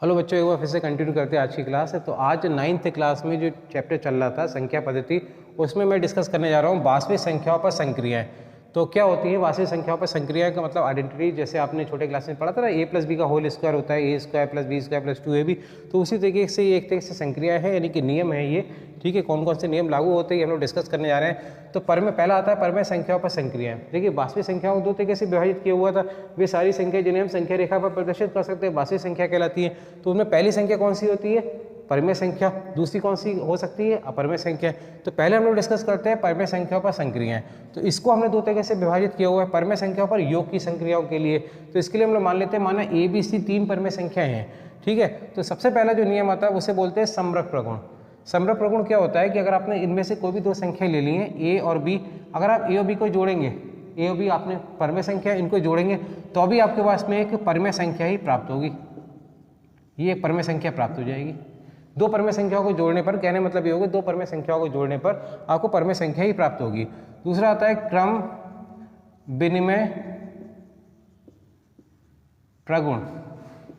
Hello बच्चों, एक बार फिर से कंटिन्यू करते हैं आज की क्लास है। तो आज 9th क्लास में जो चैप्टर चल रहा था संख्या पद्धति, उसमें मैं डिस्कस करने जा रहा हूँ वास्तविक संख्याओं पर संक्रियाएं। तो क्या होती है वास्तविक संख्याओं पर संक्रियाएं का मतलब आइडेंटिटी, जैसे आपने छोटे क्लास में पढ़ा था ना, a प्लस बी का होल स्क्वायर होता है, a square plus B square plus 2ab। तो उसी तरीके से ये एक तरीके से संक्रिया है, यानी कि नियम है ये। ठीक है, कौन कौन से नियम लागू होते हैं हम लोग डिस्कस करने जा रहे हैं। तो पर में पहला आता है परमेय संख्याओं पर संक्रियाएं। देखिए वास्तविक संख्याओं को दो तरीके से विभाजित किया हुआ था। वे सारी संख्या जिन्हें हम संख्या रेखा पर प्रदर्शित कर सकते हैं वास्तविक संख्या कहलाती है। तो उनमें पहली संख्या कौन सी होती है? परमेय संख्या। दूसरी कौन सी हो सकती है? अपरमेय संख्या। तो पहले हम लोग डिस्कस करते हैं परमेय संख्याओं पर संक्रियाएं। तो इसको हमने दो तरीके से विभाजित किया हुआ है, परमेय संख्याओं पर योग की संक्रियाओं के लिए। तो इसके लिए हम लोग मान लेते हैं, माना ए बी सी तीन परमेय संख्याएं हैं। ठीक है, तो सबसे पहला जो नियम आता है उसे बोलते हैं समरक प्रगुण। समरक प्रगुण क्या होता है कि अगर आपने इनमें से कोई भी दो संख्या ले ली है ए और बी, अगर आप ए और बी को जोड़ेंगे, ए और बी आपने परमेय संख्या इनको जोड़ेंगे तो अभी आपके पास में एक परमेय संख्या ही प्राप्त होगी। ये परमेय संख्या प्राप्त हो जाएगी। दो परमेय संख्याओं को जोड़ने पर, कहने मतलब ये होगा दो परमेय संख्याओं को जोड़ने पर आपको परमेय संख्या ही प्राप्त होगी। दूसरा आता है क्रम विनिमय प्रगुण।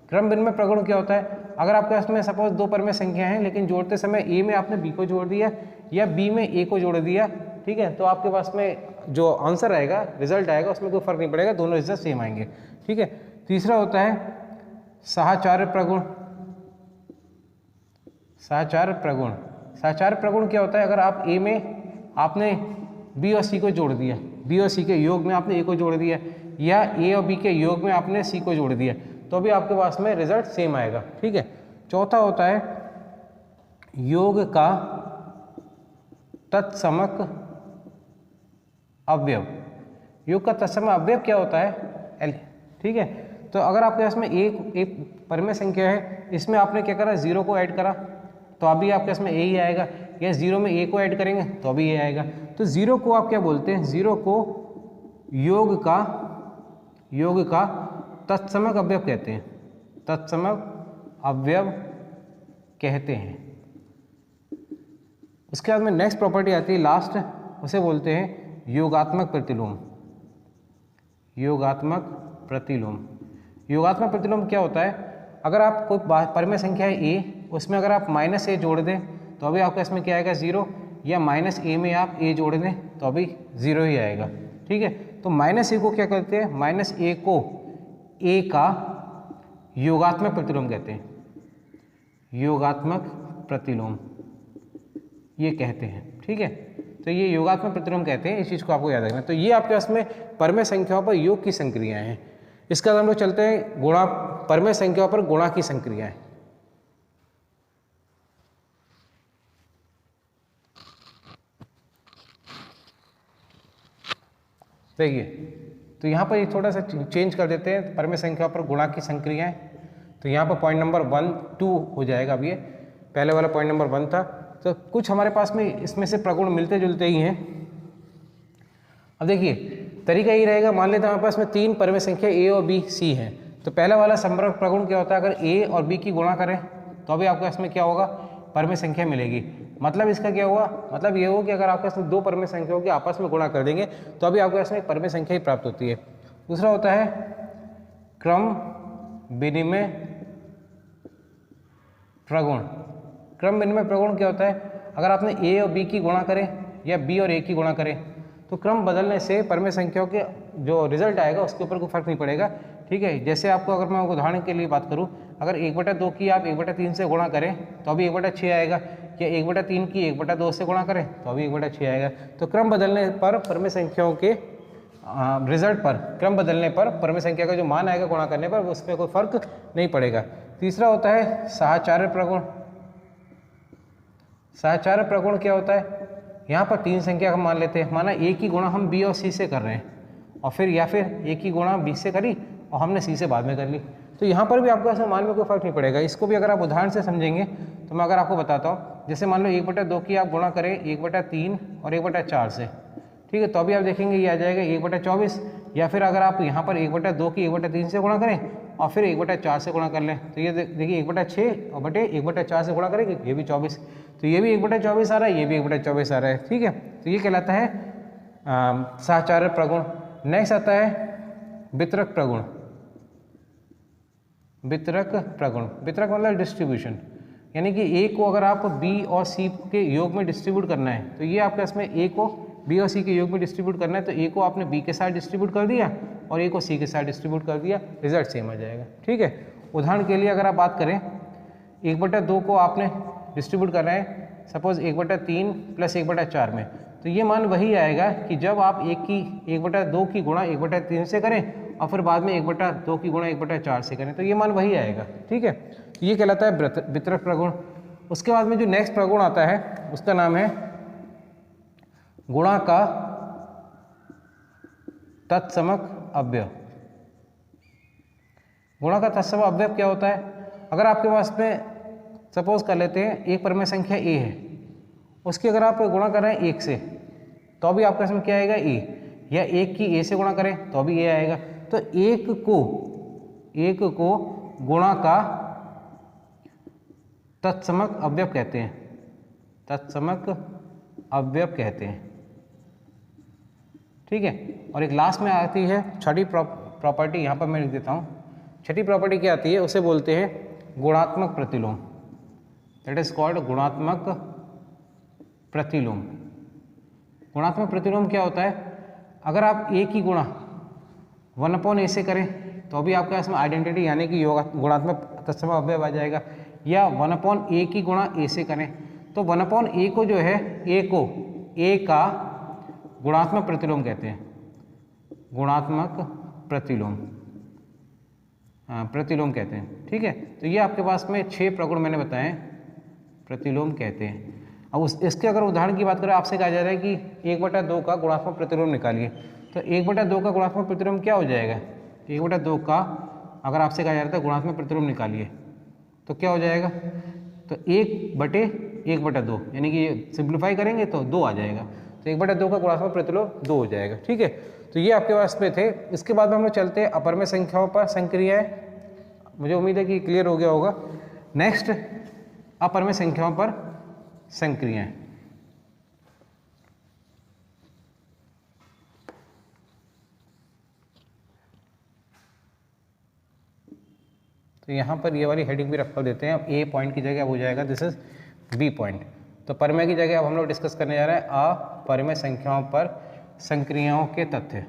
क्रम विनिमय प्रगुण क्या होता है? अगर आपके पास में सपोज दो परमेय संख्या हैं, लेकिन जोड़ते समय ए में आपने बी को जोड़ दिया या बी में ए को जोड़ दिया, ठीक है, तो आपके पास में जो आंसर आएगा, रिजल्ट आएगा, उसमें कोई फर्क नहीं पड़ेगा, दोनों रिजल्ट सेम आएंगे। ठीक है। तीसरा होता है साहचर्य प्रगुण। साहचर्य प्रगुण, साहचर्य प्रगुण क्या होता है? अगर आप ए में आपने बी और सी को जोड़ दिया, बी और सी के योग में आपने ए को जोड़ दिया, या ए और बी के योग में आपने सी को जोड़ दिया, तो भी आपके पास में रिजल्ट सेम आएगा। ठीक है। चौथा होता है योग का तत्समक अवयव। योग का तत्समक अवयव क्या होता है? एल। ठीक है, तो अगर आपके पास में एक परमेय संख्या है, इसमें आपने क्या करा, जीरो को ऐड करा, तो अभी आपके पास में ए ही आएगा, या जीरो में ए को ऐड करेंगे तो अभी ये आएगा। तो जीरो को आप क्या बोलते हैं? जीरो को योग का तत्समक अवयव कहते हैं। तत्समक अवयव कहते हैं। उसके बाद में नेक्स्ट प्रॉपर्टी आती है लास्ट, उसे बोलते हैं योगात्मक प्रतिलोम। योगात्मक प्रतिलोम। योगात्मक प्रतिलोम क्या होता है? अगर आप कोई परमेय संख्या है ए, उसमें अगर आप माइनस ए जोड़ दें तो अभी आपके इसमें क्या आएगा? जीरो, या माइनस ए में आप ए जोड़ दें तो अभी जीरो ही आएगा। ठीक है, तो माइनस ए को क्या कहते हैं? माइनस ए को ए का योगात्मक प्रतिलोम कहते हैं। योगात्मक प्रतिलोम ये कहते हैं। ठीक है, तो ये योगात्मक प्रतिलोम कहते हैं, इस चीज़ को आपको याद रखना। तो ये आपके पास में परमेय संख्याओं पर योग की संक्रियाएं हैं। इसके बाद हम लोग चलते हैं गुणा, परमेय संख्याओं पर गुणा की संक्रियाएं। देखिए, तो यहाँ पर थोड़ा सा चेंज कर देते हैं, परमेय संख्या पर गुणा की संक्रियाएं। तो यहाँ पर पॉइंट नंबर 1 2 हो जाएगा। अब ये पहले वाला पॉइंट नंबर 1 था। तो कुछ हमारे पास में इसमें से प्रगुण मिलते जुलते ही हैं। अब देखिए तरीका यही रहेगा, मान लेते हैं हमारे पास में तीन परमेय संख्या ए और बी सी हैं। तो पहला वाला समरक प्रगुण क्या होता है? अगर ए और बी की गुणा करें तो अभी आपके पास में क्या होगा? परमेय संख्या मिलेगी। मतलब इसका क्या हुआ? मतलब ये हो कि अगर आपके पास में दो परमेय संख्याओं के आपस में गुणा कर देंगे तो अभी आपके पास में एक परमेय संख्या ही प्राप्त होती है। दूसरा होता है क्रम विनिमय प्रगुण। क्रम विनिमय प्रगुण क्या होता है? अगर आपने ए और बी की गुणा करें या बी और ए की गुणा करें तो क्रम बदलने से परमेय संख्याओं के जो रिजल्ट आएगा उसके ऊपर कोई फर्क नहीं पड़ेगा। ठीक है, जैसे आपको अगर मैं उदाहरण के लिए बात करूं, अगर 1/2 की आप 1/3 से गुणा करें तो अभी 1/6 आएगा, या 1/3 की 1/2 से गुणा करें तो अभी 1/6 आएगा। तो क्रम बदलने पर परमेय संख्याओं के रिजल्ट पर, क्रम बदलने पर परमेय संख्या का जो मान आएगा गुणा करने पर, उसमें कोई फर्क नहीं पड़ेगा। तीसरा होता है साहचर्य प्रगुण। साहचर्य प्रगुण क्या होता है? यहाँ पर तीन संख्या हम मान लेते हैं, माना ए की गुणा हम बी और सी से कर रहे हैं, और फिर या फिर ए की गुणा बी से करी और हमने सी से बाद में कर ली। तो यहाँ पर भी आपको ऐसा मान में कोई फर्क नहीं पड़ेगा। इसको भी अगर आप उदाहरण से समझेंगे तो मैं अगर आपको बताता हूँ, जैसे मान लो 1/2 की आप गुणा करें 1/3 और 1/4 से, ठीक है, तो अभी आप देखेंगे ये आ जाएगा 1/24। या फिर अगर आप यहाँ पर 1/2 की 1/3 से गुणा करें और फिर 1/4 से गुणा कर लें तो ये देखिए 1/6 और बटे 1/4 से गुणा करेंगे, ये भी 24। तो ये भी 1/24 आ रहा है, ये भी 1/24 आ रहा है। ठीक है, तो ये कहलाता है साहचर्य प्रगुण। नेक्स्ट आता है वितरक प्रगुण। वितरक प्रगुण, वितरक मतलब डिस्ट्रीब्यूशन, यानी कि ए को अगर आप बी और सी के योग में डिस्ट्रीब्यूट करना है तो ये आपके इसमें ए को बी और सी के योग में डिस्ट्रीब्यूट करना है, तो ए को आपने बी के साथ डिस्ट्रीब्यूट कर दिया और ए को सी के साथ डिस्ट्रीब्यूट कर दिया, रिजल्ट सेम आ जाएगा। ठीक है, उदाहरण के लिए अगर आप बात करें 1/2 को आपने डिस्ट्रीब्यूट कर रहे हैं सपोज 1/3 प्लस 1/4 में, तो ये मान वही आएगा कि जब आप 1/2 की गुणा 1/3 से करें और फिर बाद में 1/2 की गुणा 1/4 से करें, तो ये मान वही आएगा। ठीक है, तो ये कहलाता है वितरक प्रगुण। उसके बाद में जो नेक्स्ट प्रगुण आता है उसका नाम है गुणा का तत्समक अवयव। गुणा का तत्समक अवयव क्या होता है? अगर आपके पास में सपोज कर लेते हैं एक परिमेय संख्या ए है, उसकी अगर आप गुणा कर रहे हैं 1 से तो भी आपका इसमें क्या आएगा ए, या 1 की ए से गुणा करें तो भी ए आएगा। तो 1 को गुणा का तत्समक अवयव कहते हैं, तत्समक अवयव कहते हैं। ठीक है, और एक लास्ट में आती है छठी प्रॉपर्टी, यहाँ पर मैं लिख देता हूँ। छठी प्रॉपर्टी क्या आती है, उसे बोलते हैं गुणात्मक प्रतिलोम, दैट इज कॉल्ड गुणात्मक प्रतिलोम। गुणात्मक प्रतिलोम क्या होता है? अगर आप ए की गुणा 1/a से करें तो भी आपका इसमें आइडेंटिटी यानी कि गुणात्मक तत्समक अवयव आ जाएगा, या 1/a की गुणा a से करें तो 1/a को जो है a का गुणात्मक प्रतिलोम कहते हैं, गुणात्मक प्रतिलोम, प्रतिलोम कहते हैं। ठीक है, तो ये आपके पास में 6 प्रगुण मैंने बताए प्रतिलोम कहते हैं। अब इसके अगर उदाहरण की बात करें, आपसे कहा जा रहा है कि 1/2 का गुणात्मक प्रतिलोम निकालिए, तो 1/2 का गुणात्मक प्रतिलोम क्या हो जाएगा? 1/2 का अगर आपसे कहा जा रहा था गुणात्मक प्रतिलोम निकालिए तो क्या हो जाएगा? तो 1/1/2 यानी कि सिंप्लीफाई करेंगे तो 2 आ जाएगा, तो 1/2 का गुणात्मक प्रतिलोम 2 हो जाएगा। ठीक है, तो ये आपके पास में थे। इसके बाद में हम लोग चलते हैं अपरिमेय संख्याओं पर संक्रियाएं। मुझे उम्मीद है कि क्लियर हो गया होगा। नेक्स्ट अपरिमेय संख्याओं पर संक्रियाएं। तो यहाँ पर ये वाली हेडिंग भी रख कर देते हैं। अब ए पॉइंट की जगह अब हो जाएगा दिस इज बी पॉइंट। तो परिमेय की जगह अब हम लोग डिस्कस करने जा रहे हैं अपरिमेय संख्याओं पर संक्रियाओं के तथ्य,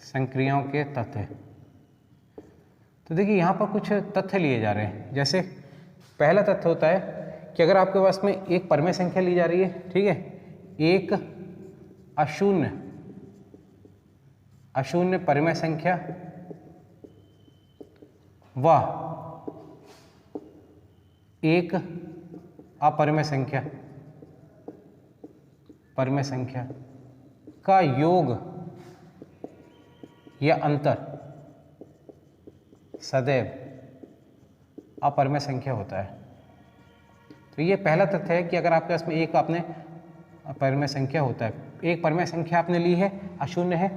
संक्रियाओं के तथ्य। तो देखिए यहाँ पर कुछ तथ्य लिए जा रहे हैं। जैसे पहला तथ्य होता है कि अगर आपके पास में एक परिमेय संख्या ली जा रही है, ठीक है, एक अशून्य परिमेय संख्या व एक अपरिमेय संख्या, परिमेय संख्या का योग या अंतर सदैव अपरिमेय संख्या होता है। तो ये पहला तथ्य है कि अगर आपके पास में एक आपने परिमेय संख्या होता है, एक परिमेय संख्या आपने ली है, अशून्य है,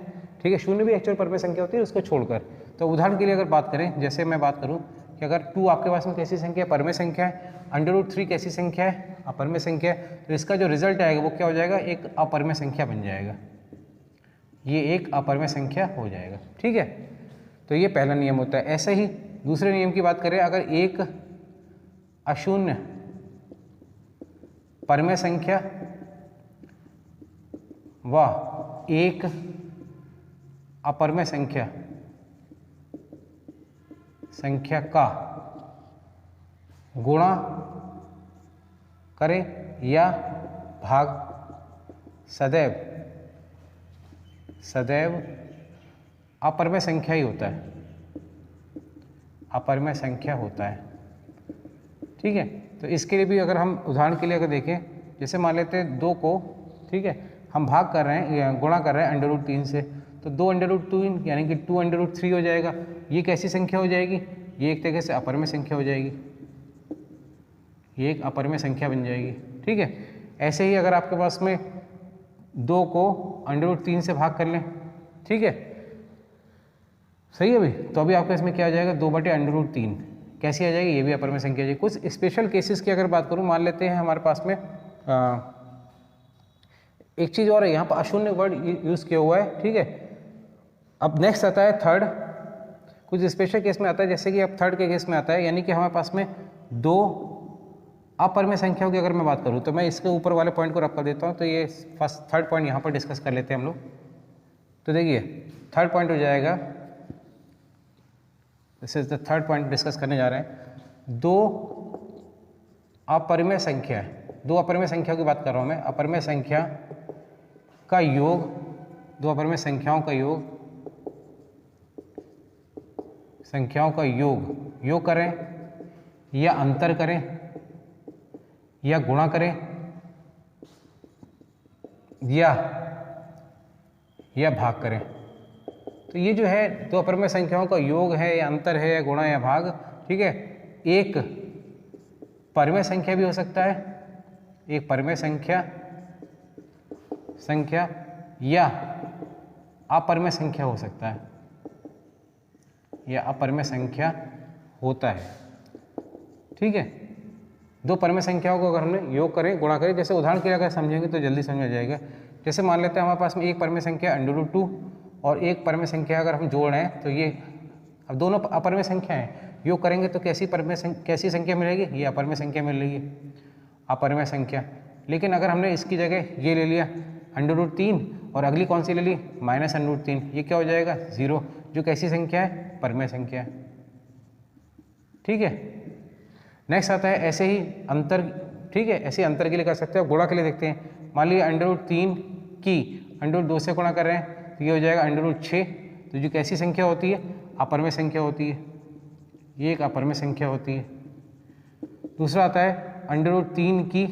ठीक है, शून्य भी एक्चुअल परिमेय संख्या होती है उसको छोड़कर। तो उदाहरण के लिए अगर बात करें, जैसे मैं बात करूं कि अगर 2 आपके पास में कैसी संख्या है? परिमेय संख्या है। √3 कैसी संख्या है? अपरिमेय संख्या है। तो इसका जो रिजल्ट आएगा वो क्या हो जाएगा? एक अपरिमेय संख्या बन जाएगा, ये एक अपरिमेय संख्या हो जाएगा। ठीक है, तो ये पहला नियम होता है। ऐसे ही दूसरे नियम की बात करें, अगर एक अशून्य परिमेय संख्या व एक अपरिमेय संख्या का गुणा करें या भाग सदैव अपरिमेय संख्या ही होता है, अपरिमेय संख्या होता है। ठीक है, तो इसके लिए भी अगर हम उदाहरण के लिए अगर देखें, जैसे मान लेते हैं 2 को, ठीक है, हम भाग कर रहे हैं या गुणा कर रहे हैं √3 से, तो 2 √3 यानी कि 2 √3 हो जाएगा। ये कैसी संख्या हो जाएगी? ये एक तरीके से अपरिमेय संख्या हो जाएगी, ये एक अपरिमेय संख्या बन जाएगी। ठीक है, ऐसे ही अगर आपके पास में 2 को √3 से भाग कर लें, ठीक है, सही है भाई, तो अभी आपका इसमें क्या आ जाएगा? 2/√3 कैसी आ जाएगी? ये भी अपरिमेय संख्या आ जाएगी। कुछ स्पेशल केसेस की अगर बात करूँ, मान लेते हैं हमारे पास में एक चीज़ और है, यहाँ पर अशून्य वर्ड यूज़ किया हुआ है। ठीक है, अब नेक्स्ट आता है थर्ड, कुछ स्पेशल केस में आता है, जैसे कि अब थर्ड के केस में आता है, यानी कि हमारे पास में दो अपरिमेय संख्याओं की अगर मैं बात करूँ तो मैं इसके ऊपर वाले पॉइंट को रख कर देता हूँ। तो ये फर्स्ट थर्ड पॉइंट यहाँ पर डिस्कस कर लेते हैं हम लोग। तो देखिए थर्ड पॉइंट हो जाएगा, this is the third point discuss करने जा रहे हैं। दो अपरिमेय संख्या है, दो अपरिमेय संख्या की बात कर रहा हूँ मैं। अपरिमेय संख्या का योग, दो अपरिमेय संख्याओं का योग, संख्याओं का योग करें या अंतर करें या गुणा करें या भाग करें। तो ये जो है दो अपरिमेय संख्याओं का योग है या अंतर है या गुणा या भाग, ठीक है। एक परिमेय संख्या भी हो सकता है, एक परिमेय संख्या या अपरिमेय संख्या हो सकता है, या अपरिमेय संख्या होता है, ठीक है। दो परिमेय संख्याओं को अगर हमने योग करें गुणा करें, जैसे उदाहरण के लिए अगर समझेंगे तो जल्दी समझ आ जाएगा। जैसे मान लेते हैं हमारे पास में एक परिमेय संख्या √2 और एक परिमेय संख्या अगर हम जोड़ रहे हैं, तो ये अब दोनों अपरिमेय संख्या हैं, योग करेंगे तो कैसी संख्या मिलेगी? ये अपरिमेय संख्या मिलेगी, अपरिमेय संख्या। लेकिन अगर हमने इसकी जगह ये ले लिया √3 और अगली कौन सी ले ली? -√3, ये क्या हो जाएगा? 0, जो कैसी संख्या है? परिमेय संख्या है, ठीक है। नेक्स्ट आता है ऐसे ही अंतर, ठीक है। ऐसे अंतर के लिए कर सकते हैं, गुणा के लिए देखते हैं। मान लीजिए √3 की √2 से गुणा कर रहे हैं तो ये हो जाएगा √6, तो जो कैसी संख्या होती है? अपरिमेय संख्या होती है, ये एक अपरिमेय संख्या होती है। दूसरा आता है √3 की,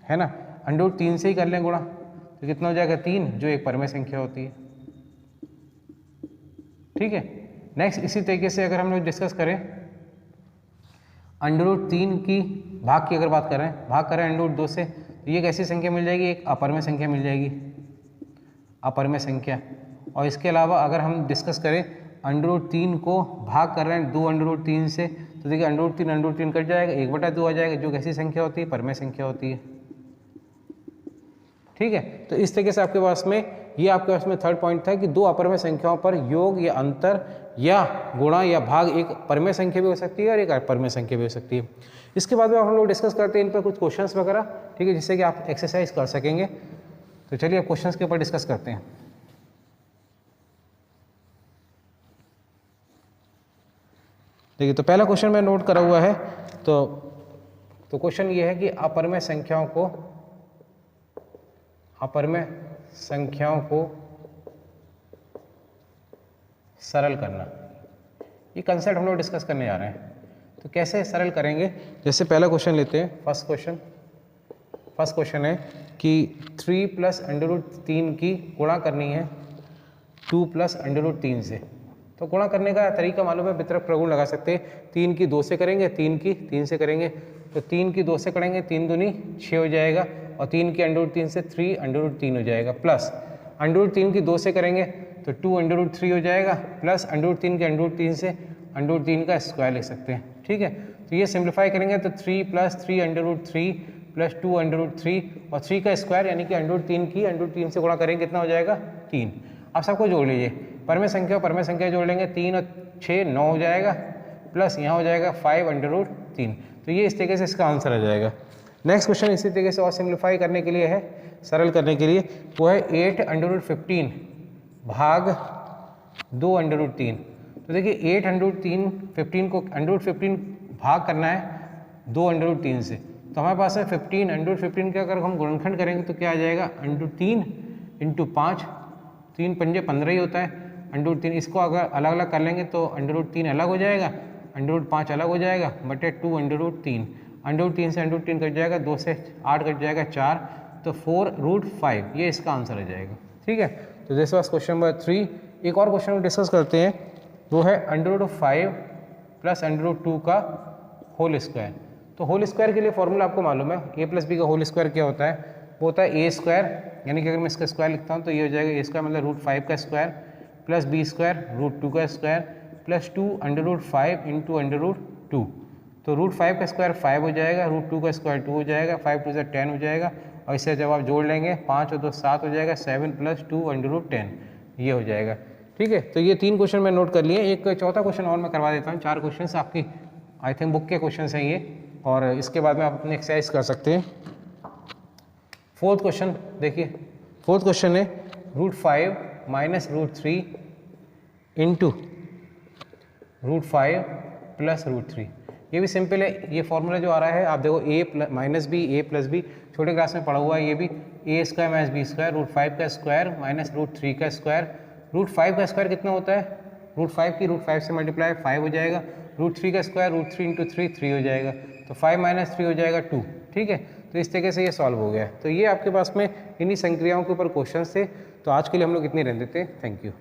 है ना, √3 से ही कर लें गुणा तो कितना हो जाएगा? 3, जो एक परिमेय संख्या होती है, ठीक है। नेक्स्ट इसी तरीके से अगर हम लोग डिस्कस करें √3 की भाग की अगर बात करें, भाग करें √2 से, तो ये कैसी संख्या मिल जाएगी? एक अपरिमेय संख्या मिल जाएगी, अपरिमेय संख्या। और इसके अलावा अगर हम डिस्कस करें √3 को भाग कर रहे हैं 2 √3 से, तो देखिए √3 कट जाएगा, 1/2 आ जाएगा, जो कैसी संख्या होती है? परिमेय संख्या होती है, ठीक है। तो इस तरीके से आपके पास में ये आपके पास में थर्ड पॉइंट था कि दो अपरिमेय संख्याओं पर योग या अंतर या गुणा या भाग, एक परिमेय संख्या भी हो सकती है और एक अपरिमेय संख्या भी हो सकती है। इसके बाद में हम लोग डिस्कस करते हैं इन पर कुछ क्वेश्चंस वगैरह, ठीक है, जिससे कि आप एक्सरसाइज कर सकेंगे। तो चलिए अब क्वेश्चंस के ऊपर डिस्कस करते हैं। देखिए तो पहला क्वेश्चन मैं नोट करा हुआ है। तो क्वेश्चन ये है कि अपरिमेय संख्याओं को सरल करना, ये कंसेप्ट हम लोग डिस्कस करने जा रहे हैं। तो कैसे सरल करेंगे? जैसे पहला क्वेश्चन लेते हैं, फर्स्ट क्वेश्चन है कि 3 + √3 की गुणा करनी है 2 + √3 से। तो गुणा करने का तरीका मालूम है, वितरक प्रगुण लगा सकते हैं। 3 की 2 से करेंगे, 3 की 3 से करेंगे, तो 3 की 2 से करेंगे, 3 दूनी 6 हो जाएगा, और 3 की √3 से 3 √3 हो जाएगा, प्लस √3 की 2 से करेंगे तो 2 √3 हो जाएगा, प्लस √3 के √3 से √3 का स्क्वायर लिख सकते हैं, ठीक है। तो ये सिंप्लीफाई करेंगे तो 3 + 3 √3 प्लस 2 √3 और 3 का स्क्वायर यानी कि √3 की √3 से गुणा करेंगे, कितना हो जाएगा? 3। अब सबको जोड़ लीजिए, परिमेय संख्या जोड़ लेंगे, 3 और 6 9 हो जाएगा, प्लस यहाँ हो जाएगा 5 √3। तो ये इस तरीके से इसका आंसर आ जाएगा। नेक्स्ट क्वेश्चन इसी तरीके से और सिंप्लीफाई करने के लिए है, सरल करने के लिए, वो है 8 √15 भाग 2 √3। तो देखिए 8 √15 को √15 भाग करना है 2 √3 से, तो हमारे पास है 15 √15 का अगर हम गुणनखंड करेंगे तो क्या आ जाएगा? √3 × 5, 3 पंजे 15 ही होता है, √3। इसको अगर अलग अलग कर लेंगे तो √3 अलग हो जाएगा, √5 अलग हो जाएगा, बटे 2 √3। √3 से √3 कट जाएगा, 2 से 8 कट जाएगा 4, तो 4√5, ये इसका आंसर आ जाएगा, ठीक है। तो दिस वाज क्वेश्चन नंबर 3। एक और क्वेश्चन डिस्कस करते हैं, वो है √5 + √2 का होल स्क्वायर। तो होल स्क्वायर के लिए फॉर्मूला आपको मालूम है, a + b का होल स्क्वायर क्या होता है? वो होता है a स्क्वायर, यानी कि अगर मैं इसका स्क्वायर लिखता हूँ तो ये हो जाएगा a स्क्वायर मतलब √5 का स्क्वायर, प्लस b स्क्वायर √2 का स्क्वायर, प्लस 2 √5 × √2। तो √5 का स्क्वायर 5 हो जाएगा, √2 का स्क्वायर 2 हो जाएगा, 5 2 से 10 हो जाएगा, और इससे जब आप जोड़ लेंगे 5 और 2 7 हो जाएगा, 7 + 2 √10 ये हो जाएगा, ठीक है, तो ये 3 क्वेश्चन मैं नोट कर लिए। एक चौथा क्वेश्चन और मैं करवा देता हूँ। 4 क्वेश्चन आपकी आई थिंक बुक के क्वेश्चन हैं ये, और इसके बाद में आप अपनी एक्सरसाइज कर सकते हैं। 4th क्वेश्चन देखिए, 4th क्वेश्चन है √5 माइनस √3 इंटू √5 प्लस √3। ये भी सिंपल है। ये फॉर्मूला जो आ रहा है आप देखो, a minus B A plus B, छोटे क्लास में पढ़ा हुआ है ये भी। A square minus B square, √5 का स्क्वायर माइनस √3 का स्क्वायर। √5 का स्क्वायर कितना होता है? √5 की √5 से मल्टीप्लाई 5 हो जाएगा। √3 का स्क्वायर √3 इंटू 3 हो जाएगा, तो 5 माइनस 3 हो जाएगा 2। ठीक है, तो इस तरीके से ये सॉल्व हो गया। तो ये आपके पास में इन्हीं संक्रियाओं के ऊपर क्वेश्चन थे। तो आज के लिए हम लोग इतने रहने देते हैं। Thank you.